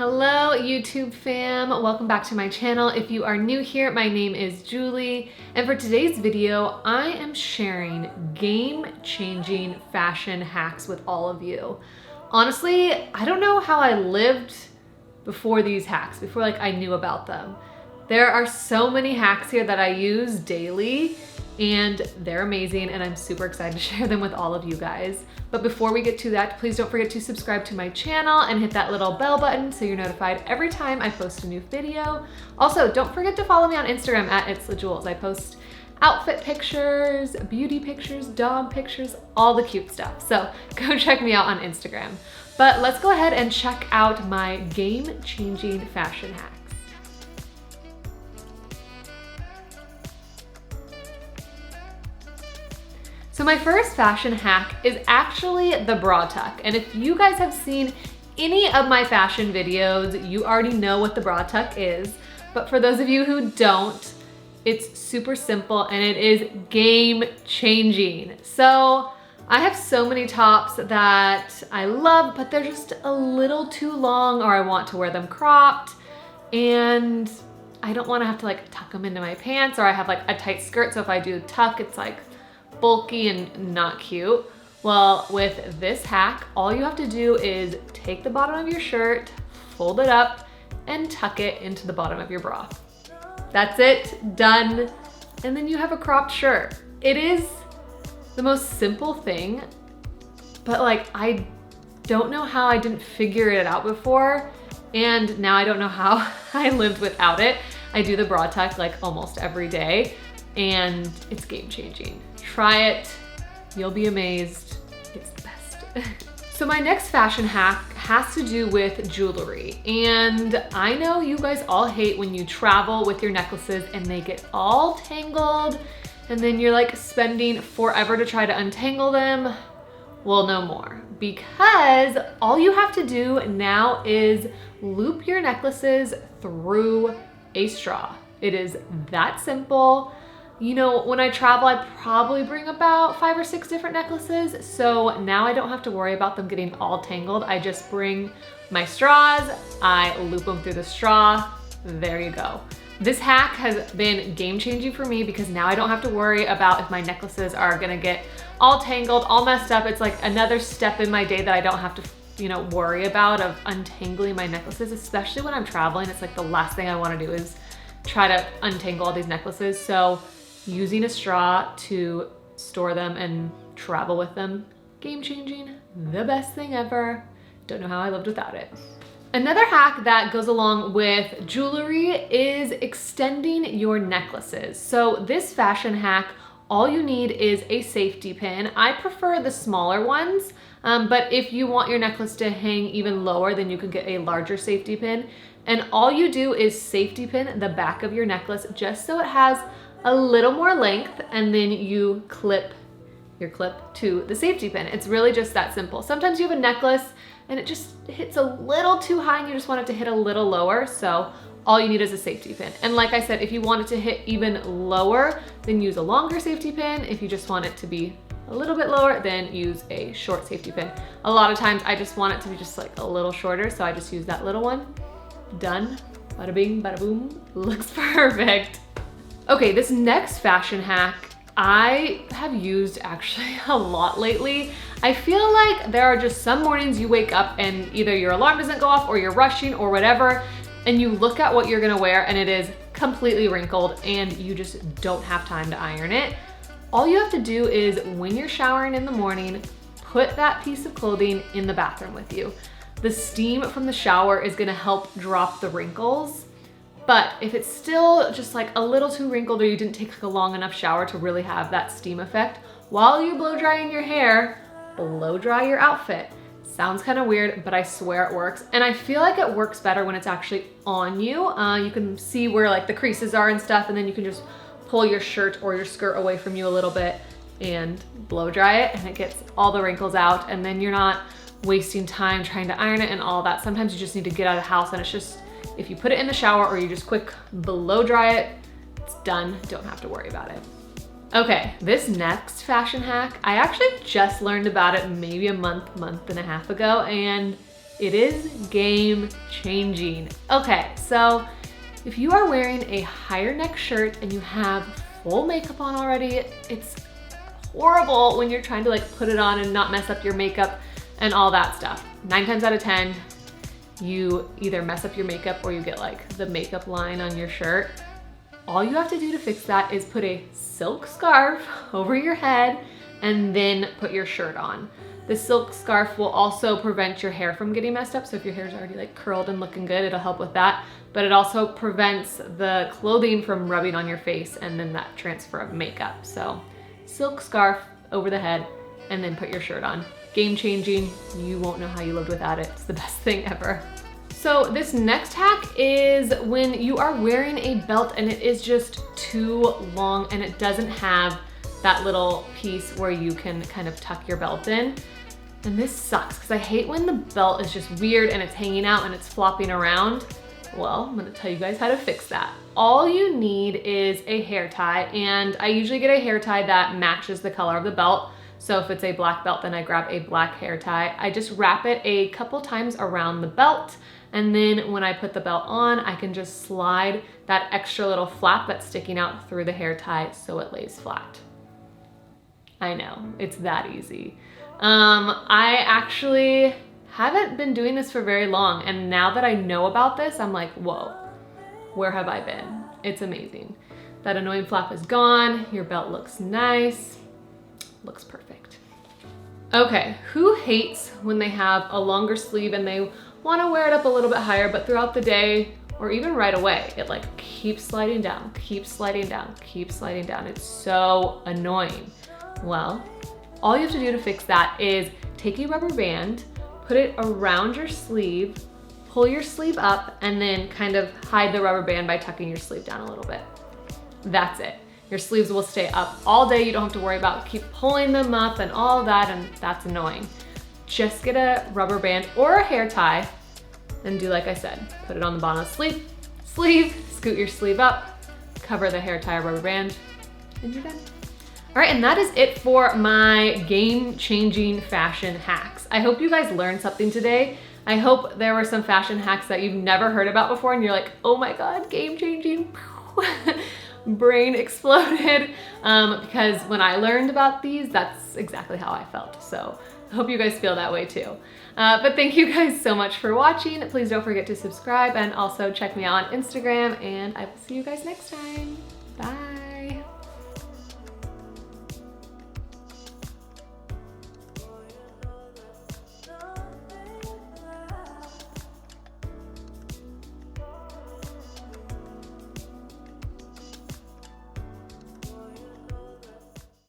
Hello YouTube fam, welcome back to my channel. If you are new here, my name is Julie, and for today's video, I am sharing game-changing fashion hacks with all of you. Honestly, I don't know how I lived before these hacks, before I knew about them. There are so many hacks here that I use daily, and they're amazing, and I'm super excited to share them with all of you guys. But before we get to that, please don't forget to subscribe to my channel and hit that little bell button so you're notified every time I post a new video. Also, don't forget to follow me on Instagram at itsthejewels. I post outfit pictures, beauty pictures, dog pictures, all the cute stuff. So go check me out on Instagram. But let's go ahead and check out my game-changing fashion hacks. So my first fashion hack is actually the bra tuck. And if you guys have seen any of my fashion videos, you already know what the bra tuck is. But for those of you who don't, it's super simple and it is game changing. So I have so many tops that I love, but they're just a little too long, or I want to wear them cropped. And I don't want to have to tuck them into my pants, or I have a tight skirt. So if I do tuck, it's bulky and not cute. Well, with this hack, all you have to do is take the bottom of your shirt, fold it up, and tuck it into the bottom of your bra. That's it, done. And then you have a cropped shirt. It is the most simple thing, but I don't know how I didn't figure it out before, and now I don't know how I lived without it. I do the bra tuck almost every day, and it's game changing. Try it, you'll be amazed. It's the best. So my next fashion hack has to do with jewelry. And I know you guys all hate when you travel with your necklaces and they get all tangled, and then you're spending forever to try to untangle them. Well, no more, because all you have to do now is loop your necklaces through a straw. It is that simple. You know, when I travel, I probably bring about 5 or 6 different necklaces. So now I don't have to worry about them getting all tangled. I just bring my straws, I loop them through the straw. There you go. This hack has been game changing for me because now I don't have to worry about if my necklaces are gonna get all tangled, all messed up. It's another step in my day that I don't have to worry about of untangling my necklaces, especially when I'm traveling. It's the last thing I wanna do is try to untangle all these necklaces. So using a straw to store them and travel with them, game changing, the best thing ever. Don't know how I lived without it. Another hack that goes along with jewelry is extending your necklaces. So this fashion hack, all you need is a safety pin. I prefer the smaller ones, but if you want your necklace to hang even lower, then you can get a larger safety pin. And all you do is safety pin the back of your necklace just so it has a little more length, and then you clip your clip to the safety pin. It's really just that simple. Sometimes you have a necklace and it just hits a little too high and you just want it to hit a little lower, so all you need is a safety pin. And like I said, if you want it to hit even lower, then use a longer safety pin. If you just want it to be a little bit lower, then use a short safety pin. A lot of times I just want it to be just a little shorter, so I just use that little one. Done. Bada bing, bada boom. Looks perfect. Okay, this next fashion hack I have used actually a lot lately. I feel like there are just some mornings you wake up and either your alarm doesn't go off or you're rushing or whatever, and you look at what you're gonna wear and it is completely wrinkled and you just don't have time to iron it. All you have to do is when you're showering in the morning, put that piece of clothing in the bathroom with you. The steam from the shower is gonna help drop the wrinkles. But if it's still just a little too wrinkled, or you didn't take a long enough shower to really have that steam effect, while you're blow drying your hair, blow dry your outfit. Sounds kind of weird, but I swear it works. And I feel like it works better when it's actually on you. You can see where the creases are and stuff, and then you can just pull your shirt or your skirt away from you a little bit and blow dry it, and it gets all the wrinkles out, and then you're not wasting time trying to iron it and all that. Sometimes you just need to get out of the house, and it's just, if you put it in the shower or you just quick blow dry it, it's done. Don't have to worry about it. Okay, this next fashion hack, I actually just learned about it maybe a month and a half ago, and It is game changing. Okay, so if you are wearing a higher neck shirt and you have full makeup on already, it's horrible when you're trying to like put it on and not mess up your makeup and all that stuff. 9 times out of 10, you either mess up your makeup or you get like the makeup line on your shirt. All you have to do to fix that is put a silk scarf over your head and then put your shirt on. The silk scarf will also prevent your hair from getting messed up. So if your hair is already like curled and looking good, it'll help with that. But it also prevents the clothing from rubbing on your face and then that transfer of makeup. So silk scarf over the head and then put your shirt on. Game changing. You won't know how you lived without it. It's the best thing ever. So this next hack is when you are wearing a belt and it is just too long and it doesn't have that little piece where you can kind of tuck your belt in. And this sucks because I hate when the belt is just weird and it's hanging out and it's flopping around. Well, I'm gonna tell you guys how to fix that. All you need is a hair tie, and I usually get a hair tie that matches the color of the belt. So if it's a black belt, then I grab a black hair tie. I just wrap it a couple times around the belt, and then when I put the belt on, I can just slide that extra little flap that's sticking out through the hair tie so it lays flat. I know, it's that easy. I actually haven't been doing this for very long, and now that I know about this, I'm like, whoa, where have I been? It's amazing. That annoying flap is gone, your belt looks nice, looks perfect. Okay, who hates when they have a longer sleeve and they wanna wear it up a little bit higher, but throughout the day, or even right away, it like keeps sliding down, keeps sliding down, keeps sliding down. It's so annoying. Well, all you have to do to fix that is take a rubber band, put it around your sleeve, pull your sleeve up, and then kind of hide the rubber band by tucking your sleeve down a little bit. That's it. Your sleeves will stay up all day. You don't have to worry about keep pulling them up and all that, and that's annoying. Just get a rubber band or a hair tie and do like I said. Put it on the bottom of the sleeve, scoot your sleeve up, cover the hair tie or rubber band, and you're done. All right, and that is it for my game-changing fashion hacks. I hope you guys learned something today. I hope there were some fashion hacks that you've never heard about before and you're like, oh my God, game-changing. Brain exploded. Because when I learned about these, that's exactly how I felt. So I hope you guys feel that way too. But thank you guys so much for watching. Please don't forget to subscribe and also check me out on Instagram, and I will see you guys next time. Bye.